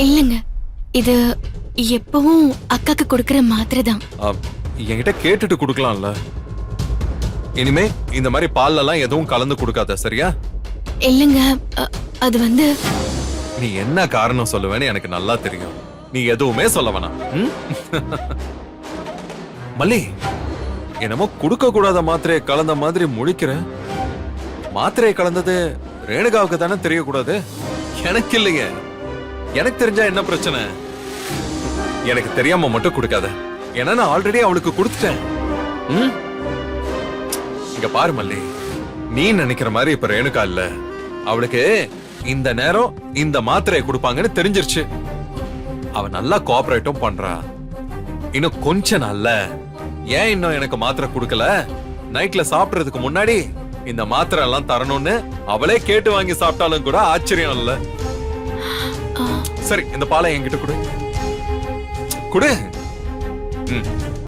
இல்லங்க, இது எப்பவும் அக்காக்கு கொடுக்கற மாத்திரை தான். என்கிட்ட கேட்டுட்டு குடுக்கலாம்ல. இனிமே இந்த மாதிரி பால்ல எல்லாம் எதுவும் கலந்து கொடுக்காத, சரியா? இல்லங்க, அது வந்து நீ என்ன காரணம் சொல்லுவேன்னு எனக்கு நல்லா தெரியும். நீ எதுவுமே சொல்ல வேணாம். மல்லி, என்னமோ குடுக்க கூடாத மாத்திரையை கலந்த மாதிரி முழிக்கிற. மாத்திரையை கலந்தது ரேணுகாவுக்கு தானே தெரியக்கூடாது, எனக்கு இல்லைங்க. எனக்கு தெரிஞ்சா என்ன பிரச்சனை? எனக்கு தெரியாம மட்டும் கொடுக்காத, ஏன்னா நான் ஆல்ரெடி அவளுக்கு கொடுத்துட்டேன். இங்க பாரு மல்லி, நீ நினைக்கிற மாதிரி இப்ப ரேணுகா இல்ல. அவளுக்கு இந்த நேரம் இந்த மாத்திரையை கொடுப்பாங்கன்னு தெரிஞ்சிருச்சு. அவ நல்லா கோஆபரேட்டும் பண்றா. இன்னும் கொஞ்ச நாள்ல ஏன் இன்னும் எனக்கு மாத்திரை கொடுக்கல, நைட்ல சாப்பிடுறதுக்கு முன்னாடி இந்த மாத்திரை எல்லாம் தரணும்னு அவளே கேட்டு வாங்கி சாப்பிட்டாலும் கூட ஆச்சரியம் இல்ல. சரி, இந்த பாலை என்கிட்ட கொடு.